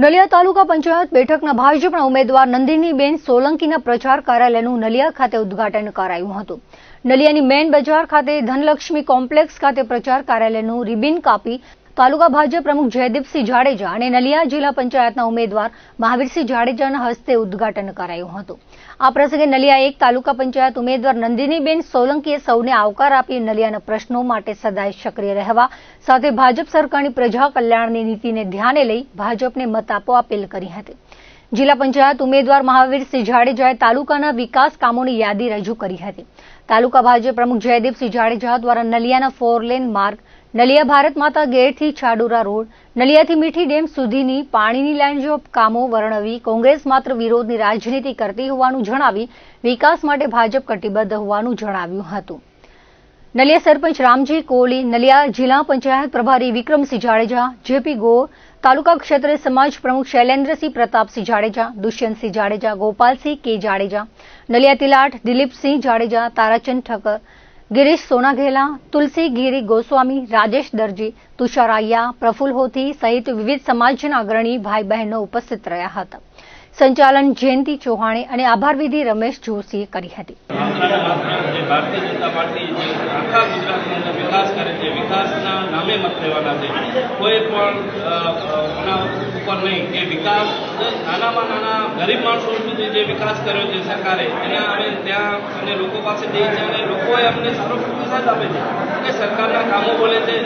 નલિયા તાલુકા પંચાયત બેઠકના ભાજપના ઉમેદવાર નંદિનીબેન સોલંકીના પ્રચાર કાર્યાલયનું નલિયા ખાતે ઉદ્ઘાટન કરાયું હતું। નલિયાની મેન બજાર ખાતે ધનલક્ષ્મી કોમ્પ્લેક્સ ખાતે પ્રચાર કાર્યાલયનું રિબિન કાપી તાલુકા ભાજપ પ્રમુખ જયદીપસિંહ જાડેજા અને નલિયા જિલ્લા પંચાયતના ઉમેદવાર મહાવીરસિંહ જાડેજાના હસ્તે ઉદ્ઘાટન કરાયું હતું। આ પ્રસંગે નલિયા એક તાલુકા પંચાયત ઉમેદવાર નંદિનીબેન સોલંકીએ સૌને આવકાર આપી નલિયાના પ્રશ્નો માટે સદાય સક્રિય રહેવા સાથે ભાજપ સરકારની પ્રજા કલ્યાણની નીતિને ધ્યાને લઈ ભાજપને મત આપવા અપીલ કરી હતી। જિલ્લા પંચાયત ઉમેદવાર મહાવીરસિંહ જાડેજાએ તાલુકાના વિકાસ કામોની યાદી રજૂ કરી હતી। તાલુકા ભાજપ પ્રમુખ જયદીપસિંહ જાડેજા દ્વારા નલિયાના 4 લેન માર્ગ, નલિયા ભારત માતા ગેટથી છાડુરા રોડ, નલિયાથી મીઠી ડેમ સુધીની પાણીની લાઇન જેવા કામો વર્ણવી કોંગ્રેસ માત્ર વિરોધની રાજનીતિ કરતી હોવાનું જણાવી વિકાસ માટે ભાજપ કટિબદ્ધ હોવાનું જણાવ્યું હતું। નલિયા સરપંચ રામજી કોહલી, નલિયા જિલ્લા પંચાયત પ્રભારી વિક્રમસિંહ જાડેજા, જેપી ગોર, તાલુકા ક્ષેત્રીય સમાજ પ્રમુખ શૈલેન્દ્રસિંહ પ્રતાપસિંહ જાડેજા, દુષ્યંતસિંહ જાડેજા, ગોપાલસિંહ કે જાડેજા, નલિયા તિલાટ દિલીપસિંહ જાડેજા, તારાચંદ ઠક્કર, गिरीश सोनाघेला, तुलसी गिरी गोस्वामी, राजेश दर्जी, तुषार आया, प्रफुल्ल होथी सहित विविध समाजना अग्रणी भाई बहनों उपस्थित रह्या हता। संचालन जयंती चौहाणे और आभार विधि रमेश जोशीए करी हती। भारतीय जनता पार्टी आखा गुजरात में विकास करे छे, विकासना नामे मत लेवाना छे, कोई पण ऊपर नहीं कि विकास नानामां नाना गरीब माणसों सुधी जे विकास कर्यो छे सरकारे एना अमे त्यां अने लोको पासे जईए छे अने लोकोए अमने सारो प्रतिसाद आपे छे के सरकारना कामो बोले छे।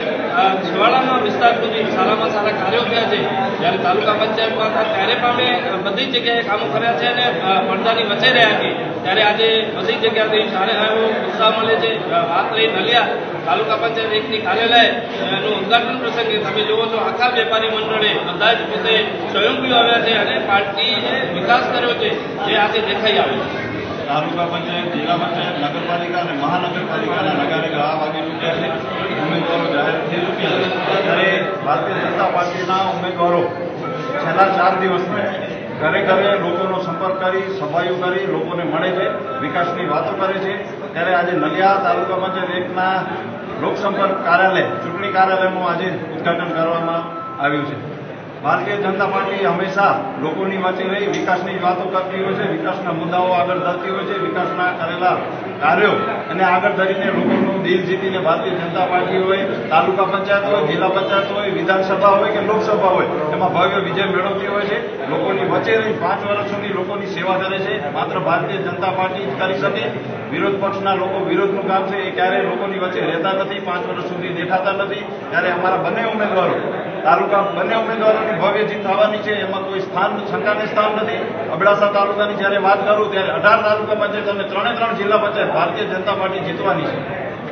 छिवाड़ाना विस्तार सुधी सारामां सारा कार्यो थया छे। ज्यारे तालुका पंचायतमां हता त्यारे पण अमे बधी जग्याए कामो कर्या छे अने પડદાની વચ્ચે રહ્યા છીએ ત્યારે આજે બધી જગ્યાથી સારે એવો ઉત્સાહ મળે છે। વાત રહી નલિયા તાલુકા પંચાયત એકની કાર્યાલયનું ઉદ્ઘાટન પ્રસંગે તમે જુઓ છો આખા વેપારી મંડળે બધા જ પોતે સ્વયંભૂ આવ્યા છે અને પાર્ટીએ વિકાસ કર્યો છે જે આજે દેખાઈ આવે છે। તાલુકા પંચાયત, જિલ્લા પંચાયત, નગરપાલિકા અને મહાનગરપાલિકાના નગારે ગળા વાગી ચૂક્યા છે। ઉમેદવારો જાહેર થઈ ચૂક્યા છે ત્યારે ભારતીય જનતા પાર્ટીના ઉમેદવારો છેલ્લા 4 દિવસથી ઘરે ઘરે લોકોનો સંપર્ક કરી સભાઓ કરી લોકોને મળે છે, વિકાસની વાતો કરે છે। ત્યારે આજે નલિયા તાલુકા પંચાયત એકના લોકસંપર્ક કાર્યાલય ચૂંટણી કાર્યાલયનું આજે ઉદ્ઘાટન કરવામાં આવ્યું છે। ભારતીય જનતા પાર્ટી હંમેશા લોકોની વચ્ચે રહી વિકાસની વાતો કરતી હોય છે, વિકાસના મુદ્દાઓ આગળ ધરતી હોય છે, વિકાસના કરેલા કાર્યો અને આગળ ધરીને લોકોનું દિલ જીતીને ભારતીય જનતા પાર્ટી હોય, તાલુકા પંચાયત હોય, જિલ્લા પંચાયત હોય, વિધાનસભા હોય કે લોકસભા હોય એમાં ભવ્ય વિજય મેળવતી હોય છે। લોકોની વચ્ચે રહી 5 વર્ષ સુધી લોકોની સેવા કરે છે। માત્ર ભારતીય જનતા પાર્ટી જ કરી શકે। વિરોધ પક્ષના લોકો વિરોધનું કામ છે એ ક્યારેય લોકોની વચ્ચે રહેતા નથી, 5 વર્ષ સુધી દેખાતા નથી। ત્યારે અમારા બંને ઉમેદવારોની ભવ્ય જીત થવાની છે એમાં કોઈ શંકાને સ્થાન નથી। અબડાસા તાલુકાની જ્યારે વાત કરું ત્યારે 18 તાલુકા પંચાયત અને 3 જિલ્લા પંચાયત ભારતીય જનતા પાર્ટી જીતવાની છે।